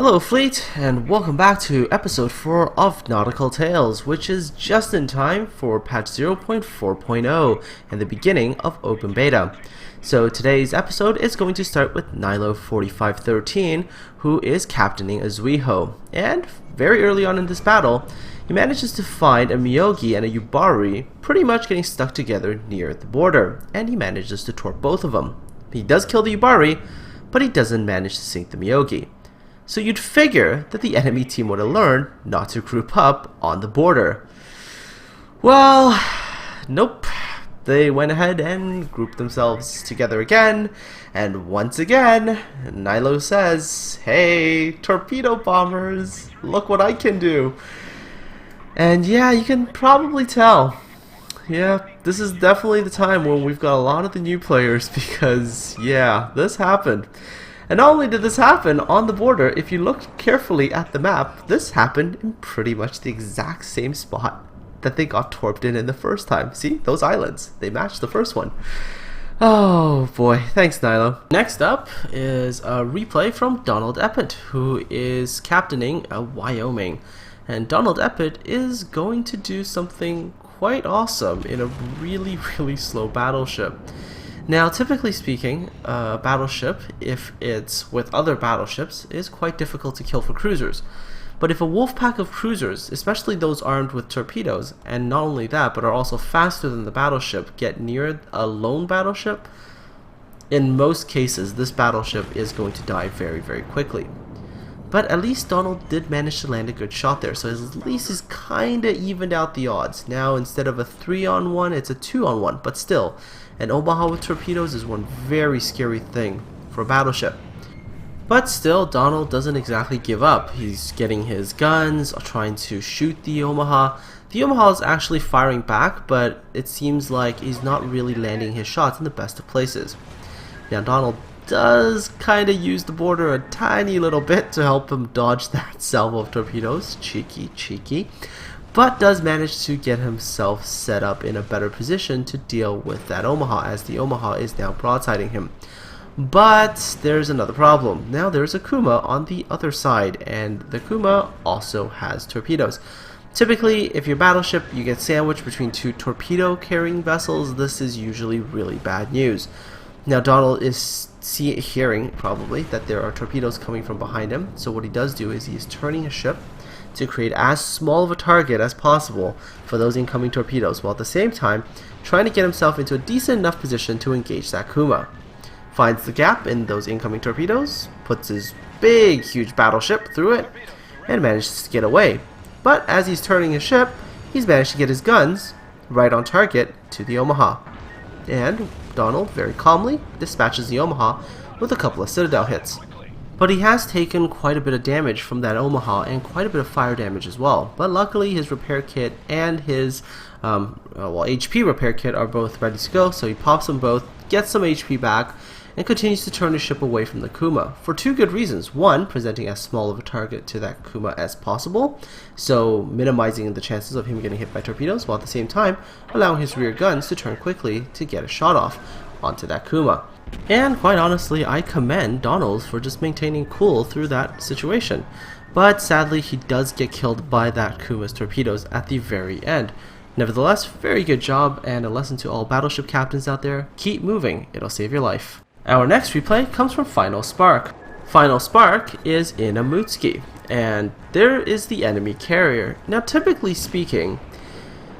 Hello Fleet, and welcome back to episode 4 of Nautical Tales, which is just in time for patch 0.4.0 and the beginning of open beta. So today's episode is going to start with Nilo 4513, who is captaining a Zuiho, and very early on in this battle, he manages to find a Miyogi and a Yubari pretty much getting stuck together near the border, and he manages to torp both of them. He does kill the Yubari, but he doesn't manage to sink the Miyogi. So you'd figure that the enemy team would have learned not to group up on the border. Well, nope. They went ahead and grouped themselves together again, and once again, Nilo says, "Hey, torpedo bombers, look what I can do." And yeah, you can probably tell. Yeah, this is definitely the time when we've got a lot of the new players because, yeah, this happened. And not only did this happen on the border, if you look carefully at the map, this happened in pretty much the exact same spot that they got torped in the first time. See, those islands, they matched the first one. Oh boy, thanks Nilo. Next up is a replay from donaldEpott, who is captaining a Wyoming. And donaldEpott is going to do something quite awesome in a really slow battleship. Now, typically speaking, a battleship, if it's with other battleships, is quite difficult to kill for cruisers. But if a wolf pack of cruisers, especially those armed with torpedoes, and not only that, but are also faster than the battleship, get near a lone battleship, in most cases, this battleship is going to die very quickly. But at least Donald did manage to land a good shot there, so at least he's kinda evened out the odds. Now, instead of a 3-on-1, it's a 2-on-1, but still, an Omaha with torpedoes is one very scary thing for a battleship. But still, Donald doesn't exactly give up. He's getting his guns, trying to shoot the Omaha. The Omaha is actually firing back, but it seems like he's not really landing his shots in the best of places. Now, Donald does kind of use the border a tiny little bit to help him dodge that salvo of torpedoes. Cheeky. But does manage to get himself set up in a better position to deal with that Omaha, as the Omaha is now broadsiding him. But there's another problem. Now there's a Kuma on the other side, and the Kuma also has torpedoes. Typically, if your battleship, you get sandwiched between two torpedo carrying vessels, this is usually really bad news. Now Donald is hearing, probably, that there are torpedoes coming from behind him, so what he does do is he is turning his ship to create as small of a target as possible for those incoming torpedoes, while at the same time trying to get himself into a decent enough position to engage that Kuma. Finds the gap in those incoming torpedoes, puts his huge battleship through it, and manages to get away. But as he's turning his ship, he's managed to get his guns right on target to the Omaha. And Donald very calmly dispatches the Omaha with a couple of Citadel hits. But he has taken quite a bit of damage from that Omaha and quite a bit of fire damage as well. But luckily his repair kit and his HP repair kit are both ready to go, so he pops them both, gets some HP back, and continues to turn his ship away from the Kuma for two good reasons. One, presenting as small of a target to that Kuma as possible, so minimizing the chances of him getting hit by torpedoes, while at the same time allowing his rear guns to turn quickly to get a shot off onto that Kuma. And quite honestly, I commend Donald for just maintaining cool through that situation. But sadly, he does get killed by that Kuma's torpedoes at the very end. Nevertheless, very good job, and a lesson to all battleship captains out there: keep moving, it'll save your life. Our next replay comes from Final Spark. Final Spark is in a Mutsuki, and there is the enemy carrier. Now, typically speaking,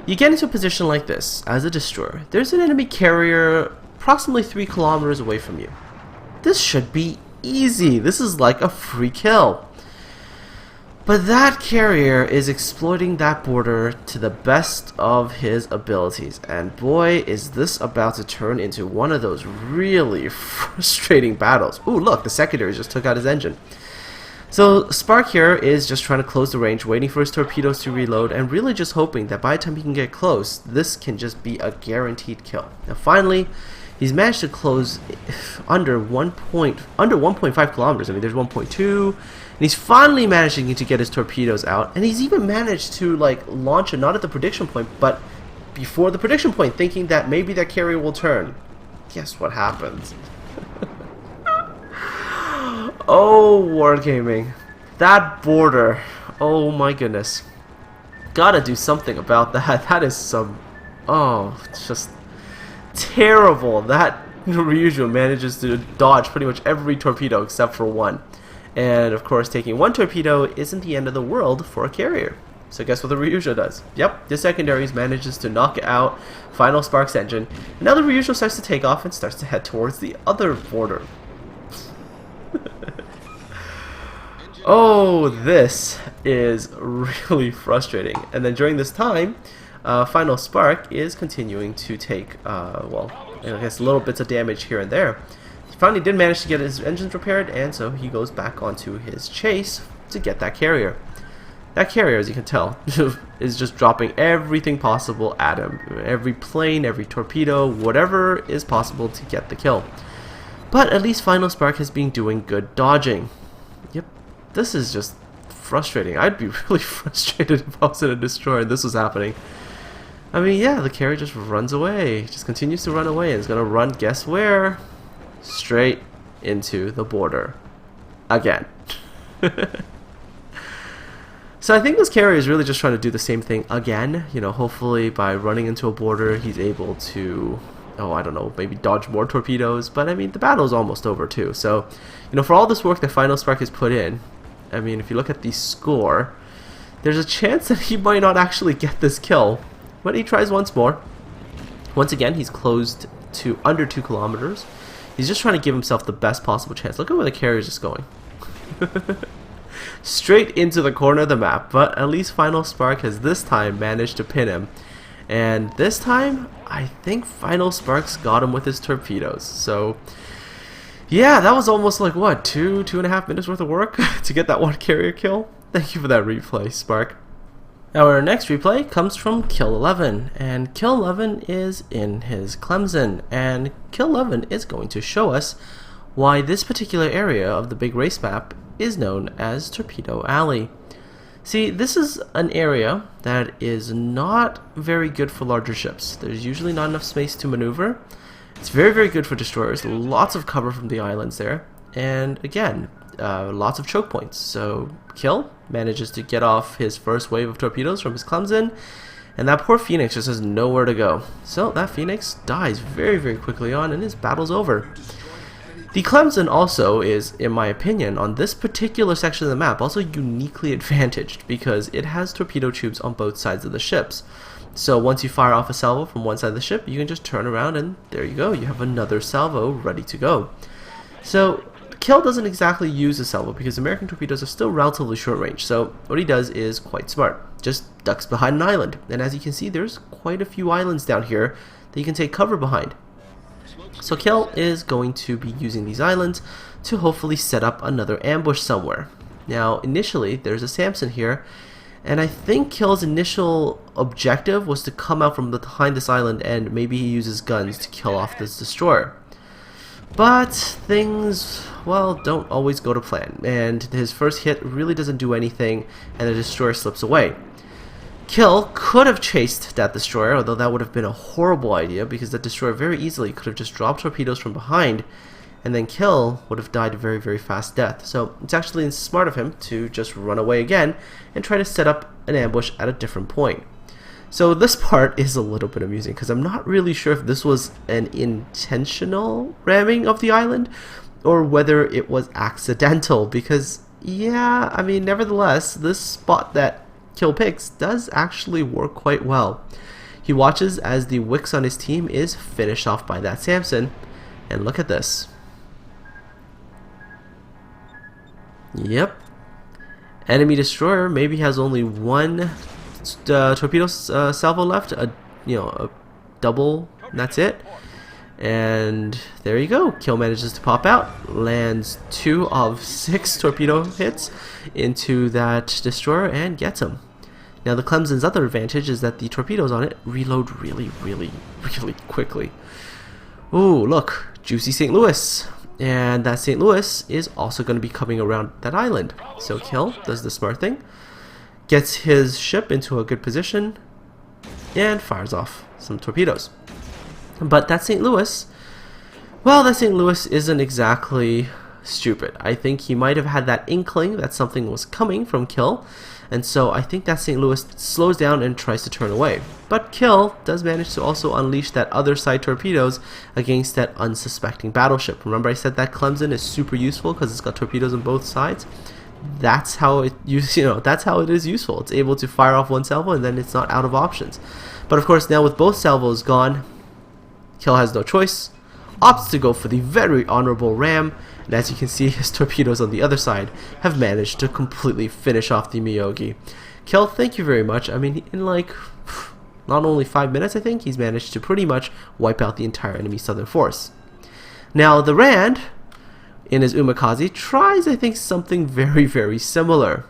you get into a position like this as a destroyer. There's an enemy carrier approximately 3 kilometers away from you. This should be easy. This is like a free kill. But that carrier is exploiting that border to the best of his abilities, and boy, is this about to turn into one of those really frustrating battles. Ooh, look, the secondary just took out his engine. So Spark here is just trying to close the range, waiting for his torpedoes to reload, and really just hoping that by the time he can get close, this can just be a guaranteed kill. Now finally, he's managed to close under 1.5 kilometers. I mean, there's 1.2, and he's finally managing to get his torpedoes out, and he's even managed to launch it not at the prediction point, but before the prediction point, thinking that maybe that carrier will turn. Guess what happens? Oh, Wargaming. that border. Oh my goodness. Gotta do something about that. That is some... Oh, it's just terrible. That Ryujo manages to dodge pretty much every torpedo except for one. And of course, taking one torpedo isn't the end of the world for a carrier. So guess what the Ryujo does? Yep, the secondaries manages to knock out Final Spark's engine. And now the Ryujo starts to take off and starts to head towards the other border. Oh, this is really frustrating. And then during this time, Final Spark is continuing to take, well, I guess little bits of damage here and there. He finally did manage to get his engines repaired, and so he goes back onto his chase to get that carrier. That carrier, as you can tell, is just dropping everything possible at him. Every plane, every torpedo, whatever is possible to get the kill. But at least Final Spark has been doing good dodging. Yep, this is just frustrating. I'd be really frustrated if I was in a destroyer and this was happening. I mean, yeah, the carrier just runs away. Just continues to run away, and it's going to run, guess where? Straight into the border. Again. So I think this carrier is really just trying to do the same thing again. You know, hopefully by running into a border, he's able to, oh, I don't know, maybe dodge more torpedoes. But I mean, the battle is almost over too. So, you know, for all this work that Final Spark has put in, I mean, if you look at the score, there's a chance that he might not actually get this kill. But he tries once more. Once again, he's closed to under 2 kilometers. He's just trying to give himself the best possible chance. Look at where the carrier is just going. Straight into the corner of the map, but at least Final Spark has this time managed to pin him. And this time, I think Final Spark's got him with his torpedoes. So, yeah, that was almost like, what, 2.5 minutes worth of work to get that one carrier kill? Thank you for that replay, Spark. Our next replay comes from Kill 11, and Kill 11 is in his Clemson, and Kill 11 is going to show us why this particular area of the big race map is known as Torpedo Alley. See, this is an area that is not very good for larger ships. There's usually not enough space to maneuver. It's very, very good for destroyers. Lots of cover from the islands there. And again, lots of choke points. So Kill manages to get off his first wave of torpedoes from his Clemson. And that poor Phoenix just has nowhere to go. So that Phoenix dies very, very quickly on, and his battle's over. The Clemson also is, in my opinion, on this particular section of the map, also uniquely advantaged because it has torpedo tubes on both sides of the ships. So once you fire off a salvo from one side of the ship, you can just turn around and there you go, you have another salvo ready to go. So Kill doesn't exactly use a salvo because American torpedoes are still relatively short range, so what he does is quite smart. Just ducks behind an island, and as you can see, there's quite a few islands down here that you can take cover behind. So Kill is going to be using these islands to hopefully set up another ambush somewhere. Now initially there's a Samson here, and I think Kill's initial objective was to come out from behind this island and maybe he uses guns to kill off this destroyer. But things, well, don't always go to plan, and his first hit really doesn't do anything and the destroyer slips away. Kill could have chased that destroyer, although that would have been a horrible idea because that destroyer very easily could have just dropped torpedoes from behind, and then Kill would have died a very, very fast death. So it's actually smart of him to just run away again and try to set up an ambush at a different point. So this part is a little bit amusing because I'm not really sure if this was an intentional ramming of the island or whether it was accidental because, yeah, I mean, nevertheless, this spot that Kill picks does actually work quite well. He watches as the Wix on his team is finished off by that Samson, and look at this. Yep. Enemy destroyer maybe has only one torpedo salvo left, a double, and that's it. And there you go. Kill manages to pop out, lands 2 of 6 torpedo hits into that destroyer and gets him. Now the Clemson's other advantage is that the torpedoes on it reload really, really, really quickly. Ooh, look, juicy St. Louis. And that St. Louis is also going to be coming around that island. So Kill does the smart thing, gets his ship into a good position, and fires off some torpedoes. But that St. Louis, well, that St. Louis isn't exactly stupid. I think he might have had that inkling that something was coming from Kill, and so I think that St. Louis slows down and tries to turn away. But Kill does manage to also unleash that other side torpedoes against that unsuspecting battleship. Remember I said that Clemson is super useful because it's got torpedoes on both sides? That's how it that's how it is useful. It's able to fire off one salvo and then it's not out of options. But of course now with both salvos gone, Kill has no choice, opts to go for the very honorable ram, and as you can see, his torpedoes on the other side have managed to completely finish off the Miyogi. Kill, thank you very much. I mean, in like not only 5 minutes, I think he's managed to pretty much wipe out the entire enemy southern force. Now the Rand in his Umikaze tries, I think, something very, very similar.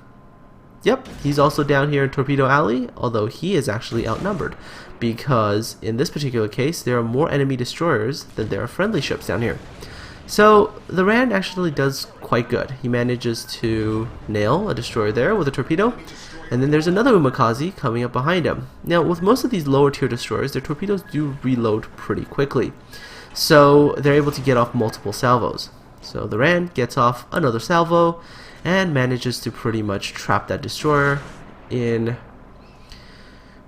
Yep, he's also down here in Torpedo Alley, although he is actually outnumbered, because in this particular case there are more enemy destroyers than there are friendly ships down here. So the Rand actually does quite good. He manages to nail a destroyer there with a torpedo, and then there's another Umikaze coming up behind him. Now with most of these lower tier destroyers, their torpedoes do reload pretty quickly, so they're able to get off multiple salvos. So the Rand gets off another salvo and manages to pretty much trap that destroyer in,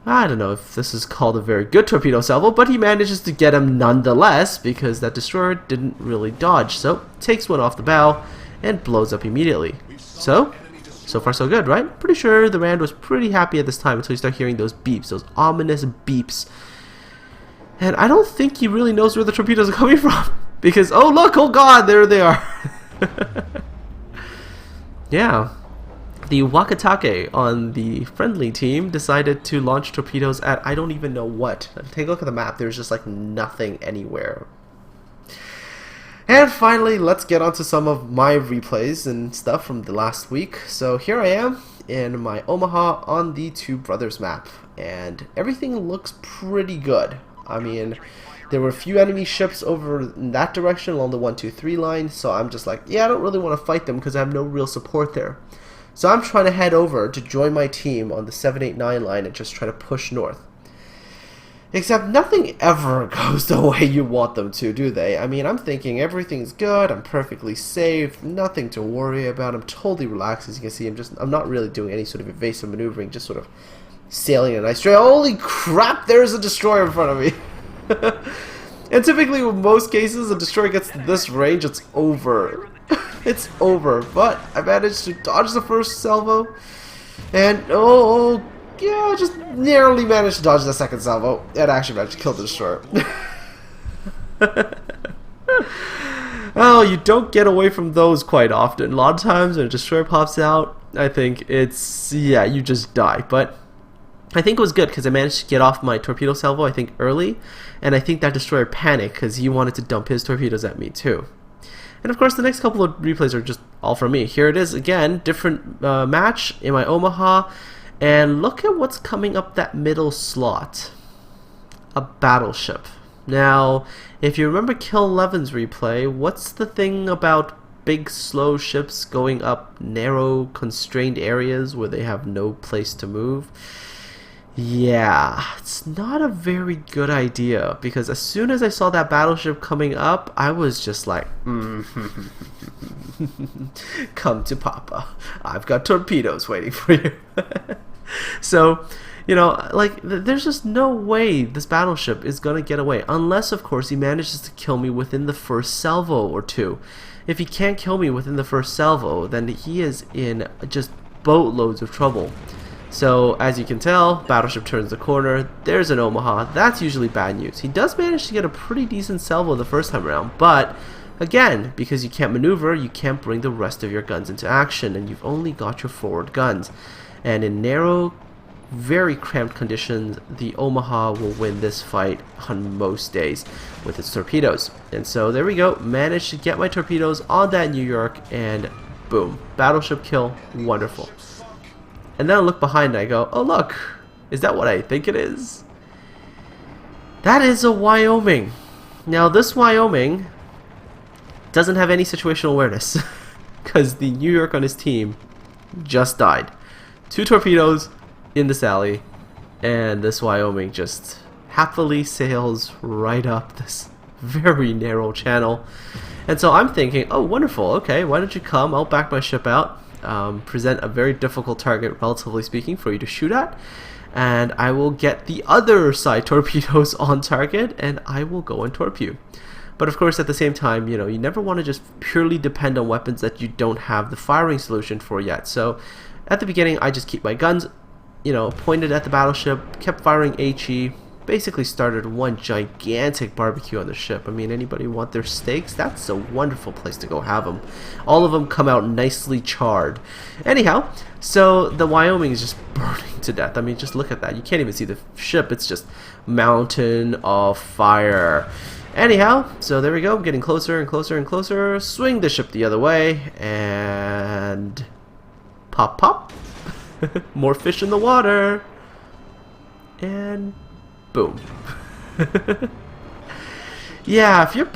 I don't know if this is called a very good torpedo salvo, but he manages to get him nonetheless because that destroyer didn't really dodge. So takes one off the bow and blows up immediately. So far so good, right? Pretty sure the Rand was pretty happy at this time until you start hearing those beeps, those ominous beeps. And I don't think he really knows where the torpedoes are coming from because, oh look, oh god, there they are. Yeah. The Wakatake on the friendly team decided to launch torpedoes at I don't even know what. Take a look at the map. There's just like nothing anywhere. And finally, let's get onto some of my replays and stuff from the last week. So here I am in my Omaha on the Two Brothers map, and everything looks pretty good. I mean, there were a few enemy ships over in that direction along the 1-2-3 line, so I'm just like, yeah, I don't really want to fight them because I have no real support there. So I'm trying to head over to join my team on the 7-8-9 line and just try to push north. Except nothing ever goes the way you want them to, do they? I mean, I'm thinking everything's good, I'm perfectly safe, nothing to worry about, I'm totally relaxed. As you can see, I'm not really doing any sort of evasive maneuvering, just sort of sailing a nice trail. Holy crap, there's a destroyer in front of me! And typically, in most cases, a destroyer gets to this range, it's over. It's over, but I managed to dodge the first salvo, and yeah, just narrowly managed to dodge the second salvo, and actually managed to kill the destroyer. Oh, you don't get away from those quite often. A lot of times when a destroyer pops out, I think it's, yeah, you just die. But I think it was good because I managed to get off my torpedo salvo, I think, early, and I think that destroyer panicked because he wanted to dump his torpedoes at me too. And of course the next couple of replays are just all from me. Here it is again, different match in my Omaha, and look at what's coming up that middle slot. A battleship. Now, if you remember Kill 11's replay, what's the thing about big slow ships going up narrow constrained areas where they have no place to move? Yeah, it's not a very good idea, because as soon as I saw that battleship coming up, I was just like, come to Papa. I've got torpedoes waiting for you. So, you know, like, there's just no way this battleship is going to get away, unless, of course, he manages to kill me within the first salvo or two. If he can't kill me within the first salvo, then he is in just boatloads of trouble. So, as you can tell, battleship turns the corner, there's an Omaha. That's usually bad news. He does manage to get a pretty decent salvo the first time around, but again, because you can't maneuver, you can't bring the rest of your guns into action, and you've only got your forward guns. And in narrow, very cramped conditions, the Omaha will win this fight on most days with its torpedoes. And so there we go, managed to get my torpedoes on that New York, and boom, battleship kill, wonderful. And then I look behind and I go, oh look, is that what I think it is? That is a Wyoming. Now this Wyoming doesn't have any situational awareness because the New York on his team just died. 2 torpedoes in this alley, and this Wyoming just happily sails right up this very narrow channel And so I'm thinking, oh, wonderful, okay, why don't you come, I'll back my ship out, present a very difficult target, relatively speaking, for you to shoot at, and I will get the other side torpedoes on target, and I will go and torp you. But of course, at the same time, you know, you never want to just purely depend on weapons that you don't have the firing solution for yet. So at the beginning, I just keep my guns, you know, pointed at the battleship, kept firing HE, basically started one gigantic barbecue on the ship. I mean, anybody want their steaks? That's a wonderful place to go have them. All of them come out nicely charred. Anyhow, so the Wyoming is just burning to death. I mean, just look at that. You can't even see the ship. It's just mountain of fire. Anyhow, so there we go. I'm getting closer and closer and closer. Swing the ship the other way, and pop, pop. More fish in the water. And boom. Yeah, if you're in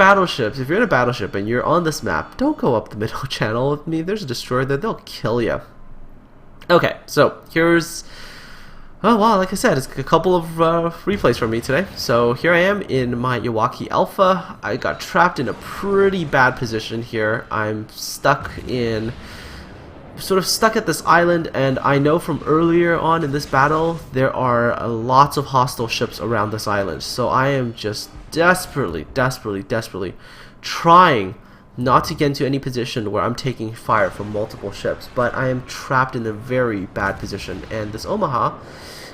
a battleship and you're on this map, don't go up the middle channel with me. There's a destroyer there. They'll kill you. Okay, so here's... Oh, wow, like I said, it's a couple of replays from me today. So here I am in my Iwaki Alpha. I got trapped in a pretty bad position here. I'm stuck at this island, and I know from earlier on in this battle there are lots of hostile ships around this island. So I am just desperately trying not to get into any position where I'm taking fire from multiple ships, but I am trapped in a very bad position, and this Omaha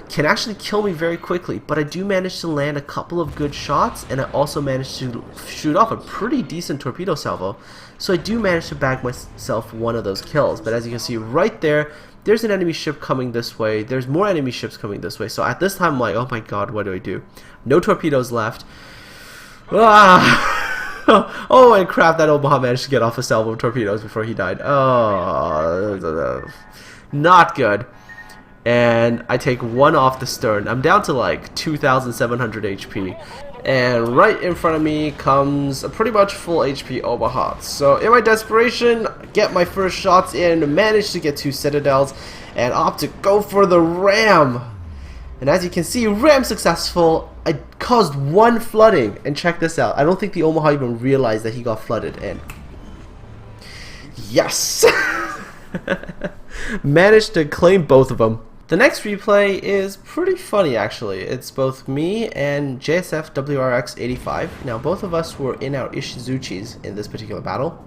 can actually kill me very quickly, but I do manage to land a couple of good shots, and I also managed to shoot off a pretty decent torpedo salvo, so I do manage to bag myself one of those kills. But as you can see right there, there's an enemy ship coming this way, there's more enemy ships coming this way, so at this time I'm like, oh my god, what do I do? No torpedoes left. Oh, and crap, that Omaha managed to get off a salvo of torpedoes before he died. Oh, not good. And I take one off the stern. I'm down to like 2,700 HP. And right in front of me comes a pretty much full HP Omaha. So in my desperation, get my first shots in, manage to get 2 citadels, and opt to go for the ram. And as you can see, ram successful. I caused 1 flooding, and check this out. I don't think the Omaha even realized that he got flooded, and yes! Managed to claim both of them. The next replay is pretty funny, actually. It's both me and JSF WRX85. Now, both of us were in our Ishizuchis in this particular battle.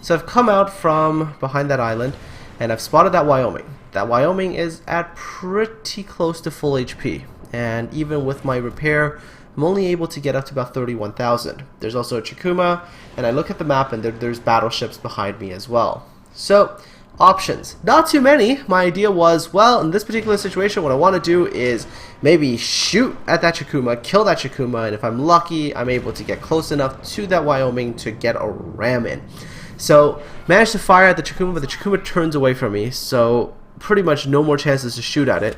So I've come out from behind that island, and I've spotted that Wyoming. That Wyoming is at pretty close to full HP, and even with my repair, I'm only able to get up to about 31,000. There's also a Chikuma, and I look at the map, and there's battleships behind me as well. So, options. Not too many. My idea was, well, in this particular situation, what I want to do is maybe shoot at that Chikuma, kill that Chikuma, and if I'm lucky, I'm able to get close enough to that Wyoming to get a ram in. So, managed to fire at the Chikuma, but the Chikuma turns away from me, so pretty much no more chances to shoot at it.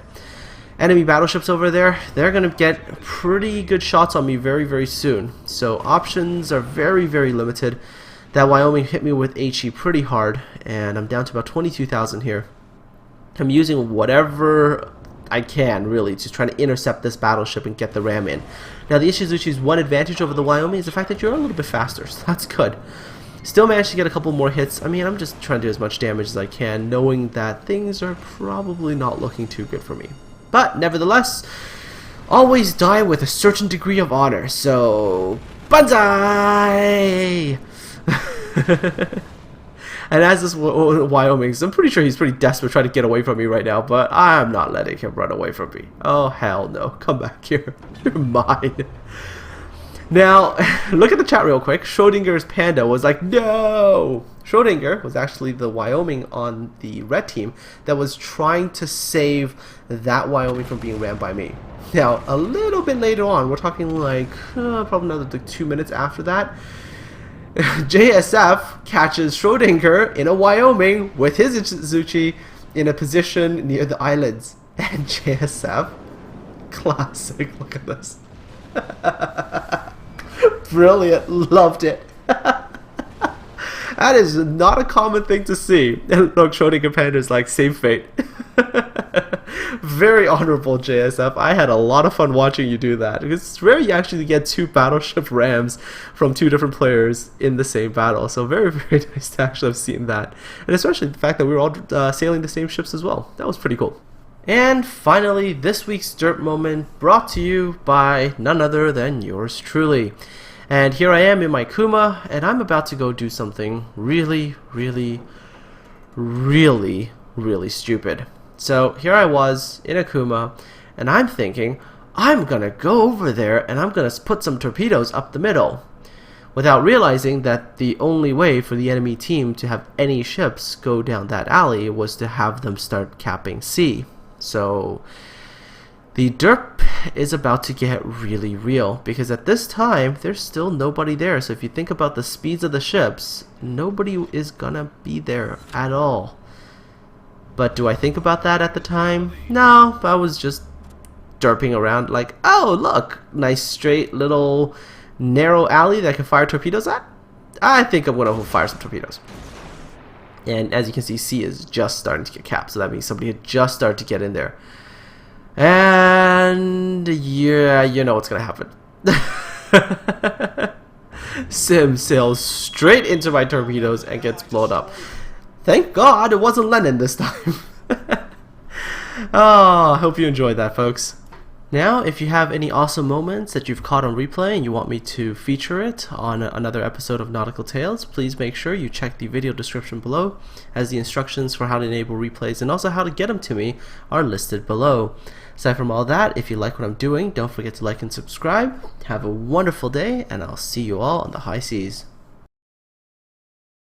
Enemy battleships over there, they're going to get pretty good shots on me very soon. So options are very limited. That Wyoming hit me with HE pretty hard, and I'm down to about 22,000 here. I'm using whatever I can, really, to try to intercept this battleship and get the ram in. Now, the Ishizuchi's one advantage over the Wyoming is the fact that you're a little bit faster, so that's good. Still managed to get a couple more hits. I mean, I'm just trying to do as much damage as I can, knowing that things are probably not looking too good for me. But, nevertheless, always die with a certain degree of honor, so banzai! And as this Wyoming, I'm pretty sure he's pretty desperate trying to get away from me right now, but I'm not letting him run away from me. Oh, hell no. Come back here. You're mine. Now, look at the chat real quick. Schrodinger's Panda was like, no! Schrodinger was actually the Wyoming on the red team that was trying to save that Wyoming from being rammed by me. Now, a little bit later on, we're talking like, probably another 2 minutes after that, JSF catches Schrodinger in a Wyoming with his Ishizuchi in a position near the islands. And JSF, classic, look at this. Brilliant, loved it. That is not a common thing to see. And look, Schrodinger Panda's like, same fate. Very honorable, JSF. I had a lot of fun watching you do that. It's rare you actually get two battleship rams from two different players in the same battle. So very, very nice to actually have seen that. And especially the fact that we were all sailing the same ships as well. That was pretty cool. And finally, this week's Derp moment brought to you by none other than yours truly. And here I am in my Kuma, and I'm about to go do something really, really, really, really stupid. So here I was in a Kuma, and I'm thinking, I'm gonna go over there and I'm gonna put some torpedoes up the middle, without realizing that the only way for the enemy team to have any ships go down that alley was to have them start capping C. So the derp is about to get really real, because at this time there's still nobody there. So if you think about the speeds of the ships, nobody is gonna be there at all. But do I think about that at the time? No, I was just derping around like, oh look, nice straight little narrow alley that I can fire torpedoes at. I think I'm gonna fire some torpedoes. And as you can see, C is just starting to get capped, so that means somebody had just started to get in there. And yeah, you know what's gonna happen. Sim sails straight into my torpedoes and gets blown up. Thank God it wasn't Lenin this time. Oh, I hope you enjoyed that, folks. Now, if you have any awesome moments that you've caught on replay and you want me to feature it on another episode of Nautical Tales, please make sure you check the video description below, as the instructions for how to enable replays and also how to get them to me are listed below. Aside from all that, if you like what I'm doing, don't forget to like and subscribe. Have a wonderful day, and I'll see you all on the high seas.